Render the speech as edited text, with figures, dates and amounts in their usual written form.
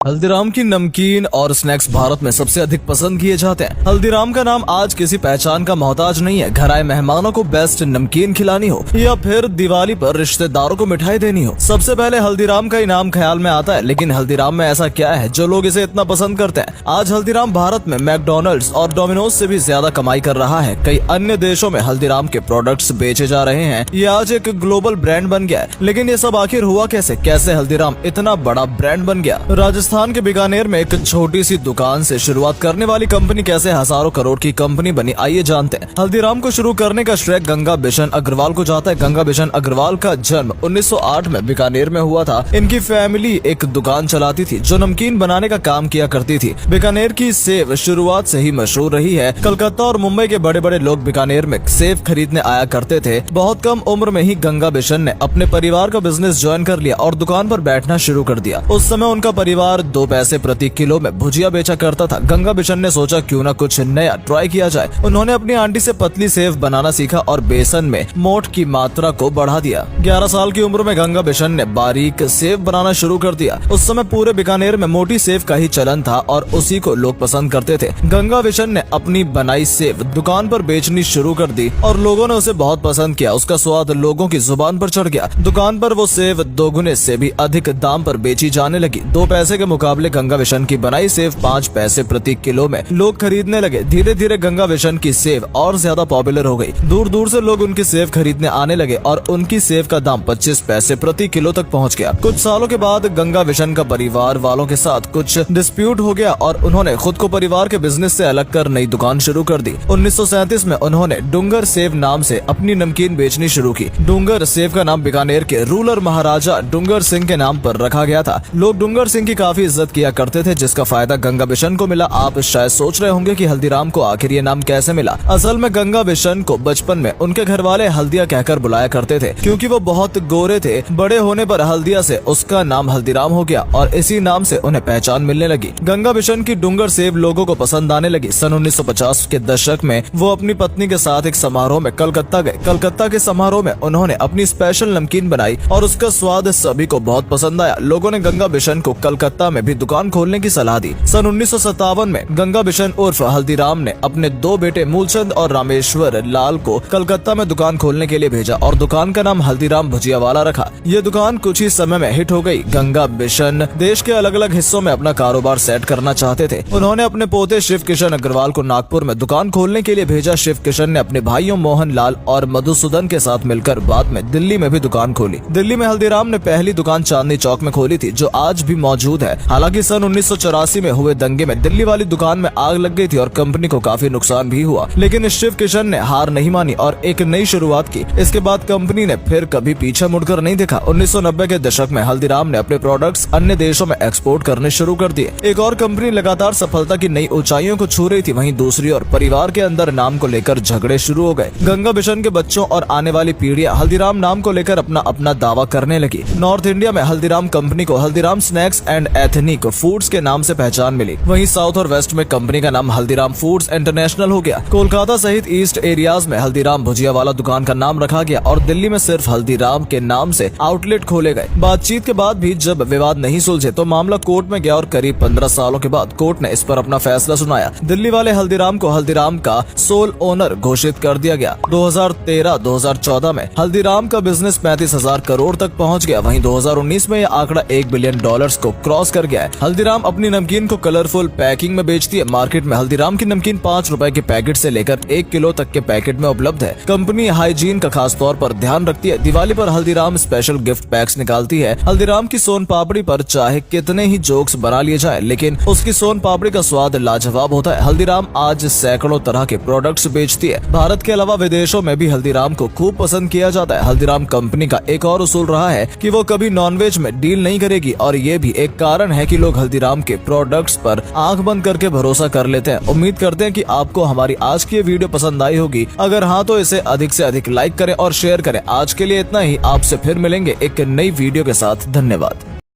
हल्दीराम की नमकीन और स्नैक्स भारत में सबसे अधिक पसंद किए जाते हैं। हल्दीराम का नाम आज किसी पहचान का मोहताज नहीं है। घर आए मेहमानों को बेस्ट नमकीन खिलानी हो या फिर दिवाली पर रिश्तेदारों को मिठाई देनी हो, सबसे पहले हल्दीराम का ही नाम ख्याल में आता है। लेकिन हल्दीराम में ऐसा क्या है जो लोग इसे इतना पसंद करते हैं? आज हल्दीराम भारत में मैकडॉनल्ड्स और डोमिनोज से भी ज्यादा कमाई कर रहा है। कई अन्य देशों में हल्दीराम के प्रोडक्ट्स बेचे जा रहे हैं। ये आज एक ग्लोबल ब्रांड बन गया है। लेकिन ये सब आखिर हुआ कैसे? कैसे हल्दीराम इतना बड़ा ब्रांड बन गया? राजस्थान के बीकानेर में एक छोटी सी दुकान से शुरुआत करने वाली कंपनी कैसे हजारों करोड़ की कंपनी बनी, आइए जानते हैं। हल्दीराम को शुरू करने का श्रेय गंगा बिशन अग्रवाल को जाता है। गंगा बिशन अग्रवाल का जन्म 1908 में बीकानेर में हुआ था। इनकी फैमिली एक दुकान चलाती थी जो नमकीन बनाने का काम किया करती थी। बीकानेर की सेव शुरुआत से ही मशहूर रही है। कलकत्ता और मुंबई के बड़े बड़े लोग बीकानेर में सेव खरीदने आया करते थे। बहुत कम उम्र में ही गंगा बिशन ने अपने परिवार का बिजनेस ज्वाइन कर लिया और दुकान पर बैठना शुरू कर दिया। उस समय उनका परिवार 2 पैसे प्रति किलो में भुजिया बेचा करता था। गंगा बिशन ने सोचा क्यों ना कुछ नया ट्राई किया जाए। उन्होंने अपनी आंटी से पतली सेव बनाना सीखा और बेसन में मोठ की मात्रा को बढ़ा दिया। 11 साल की उम्र में गंगा बिशन ने बारीक सेव बनाना शुरू कर दिया। उस समय पूरे बीकानेर में मोटी सेव का ही चलन था और उसी को लोग पसंद करते थे। गंगा बिशन ने अपनी बनाई सेव दुकान पर बेचनी शुरू कर दी और लोगों ने उसे बहुत पसंद किया। उसका स्वाद लोगों की जुबान पर चढ़ गया। दुकान पर वो सेव 2 गुने से भी अधिक दाम पर बेची जाने लगी। 2 पैसे के मुकाबले गंगा बिशन की बनाई सेव 5 पैसे प्रति किलो में लोग खरीदने लगे। धीरे धीरे गंगा बिशन की सेव और ज्यादा पॉपुलर हो गई। दूर दूर से लोग उनकी सेव खरीदने आने लगे और उनकी सेव का दाम 25 पैसे प्रति किलो तक पहुंच गया। कुछ सालों के बाद गंगा बिशन का परिवार वालों के साथ कुछ डिस्प्यूट हो गया और उन्होंने खुद को परिवार के बिजनेस से अलग कर नई दुकान शुरू कर दी। 1937 में उन्होंने डूंगर सेव नाम से अपनी नमकीन बेचनी शुरू की। डूंगर सेव का नाम बीकानेर के रूलर महाराजा डूंगर सिंह के नाम पर रखा गया था। लोग डूंगर सिंह की काफी इज्जत किया करते थे, जिसका फायदा गंगा बिशन को मिला। आप शायद सोच रहे होंगे कि हल्दीराम को आखिर ये नाम कैसे मिला। असल में गंगा बिशन को बचपन में उनके घर वाले हल्दिया कहकर बुलाया करते थे, क्योंकि वो बहुत गोरे थे। बड़े होने पर हल्दिया से उसका नाम हल्दीराम हो गया और इसी नाम से उन्हें पहचान मिलने लगी। गंगा बिशन की डूंगर सेव लोगों को पसंद आने लगी। सन 1950 के दशक में वो अपनी पत्नी के साथ एक समारोह में कलकत्ता गए। कलकत्ता के समारोह में उन्होंने अपनी स्पेशल नमकीन बनाई और उसका स्वाद सभी को बहुत पसंद आया। लोगों ने गंगा बिशन को कलकत्ता में भी दुकान खोलने की सलाह दी। सन 1957 में गंगा बिशन उर्फ हल्दीराम ने अपने 2 बेटे मूलचंद और रामेश्वर लाल को कलकत्ता में दुकान खोलने के लिए भेजा और दुकान का नाम हल्दीराम भुजिया वाला रखा। ये दुकान कुछ ही समय में हिट हो गई। गंगा बिशन देश के अलग अलग हिस्सों में अपना कारोबार सेट करना चाहते थे। उन्होंने अपने पोते शिव किशन अग्रवाल को नागपुर में दुकान खोलने के लिए भेजा। शिव किशन ने अपने भाइयों मोहन लाल और मधुसूदन के साथ मिलकर बाद में दिल्ली में भी दुकान खोली। दिल्ली में हल्दीराम ने पहली दुकान चांदनी चौक में खोली थी, जो आज भी मौजूद है। हालांकि सन 1984 में हुए दंगे में दिल्ली वाली दुकान में आग लग गई थी और कंपनी को काफी नुकसान भी हुआ। लेकिन शिव किशन ने हार नहीं मानी और एक नई शुरुआत की। इसके बाद कंपनी ने फिर कभी पीछे मुड़कर नहीं देखा। 1990 के दशक में हल्दीराम ने अपने प्रोडक्ट्स अन्य देशों में एक्सपोर्ट करने शुरू कर दिए। एक और कंपनी लगातार सफलता की नई ऊंचाइयों को छू रही थी। वहीं दूसरी ओर परिवार के अंदर नाम को लेकर झगड़े शुरू हो गए। गंगा बिशन के बच्चों और आने वाली पीढ़ियां हल्दीराम नाम को लेकर अपना अपना दावा करने लगी। नॉर्थ इंडिया में हल्दीराम कंपनी को Haldiram snacks and ethnic foods के नाम से पहचान मिली। वहीं साउथ और वेस्ट में कंपनी का नाम हल्दीराम फूड्स इंटरनेशनल हो गया। कोलकाता सहित ईस्ट एरियाज में हल्दीराम भुजिया वाला दुकान का नाम रखा गया और दिल्ली में सिर्फ हल्दीराम के नाम से आउटलेट खोले गए। बातचीत के बाद भी जब विवाद नहीं सुलझे तो मामला कोर्ट में गया और करीब 15 सालों के बाद कोर्ट ने इस पर अपना फैसला सुनाया। दिल्ली वाले हल्दीराम को हल्दीराम का सोल ओनर घोषित कर दिया गया। 2013-2014 में हल्दीराम का बिजनेस 35,000 करोड़ तक पहुँच गया। वहीं 2019 में यह आंकड़ा $1 बिलियन को क्रॉस कर गया है। हल्दीराम अपनी नमकीन को कलरफुल पैकिंग में बेचती है। मार्केट में हल्दीराम की नमकीन 5 रुपए के पैकेट से लेकर 1 किलो तक के पैकेट में उपलब्ध है। कंपनी हाइजीन का खास तौर पर ध्यान रखती है। दिवाली पर हल्दीराम स्पेशल गिफ्ट पैक्स निकालती है। हल्दीराम की सोन पापड़ी पर चाहे कितने ही जोक्स बना लिए जाए, लेकिन उसकी सोन पापड़ी का स्वाद लाजवाब होता है। हल्दीराम आज सैकड़ों तरह के प्रोडक्ट्स बेचती है। भारत के अलावा विदेशों में भी हल्दीराम को खूब पसंद किया जाता है। हल्दीराम कंपनी का एक और उसूल रहा है कि वो कभी नॉनवेज में डील नहीं करेगी और ये भी एक कारण है कि लोग हल्दीराम के प्रोडक्ट्स पर आंख बंद करके भरोसा कर लेते हैं। उम्मीद करते हैं कि आपको हमारी आज की ये वीडियो पसंद आई होगी। अगर हाँ तो इसे अधिक से अधिक लाइक करें और शेयर करें। आज के लिए इतना ही। आपसे फिर मिलेंगे एक नई वीडियो के साथ। धन्यवाद।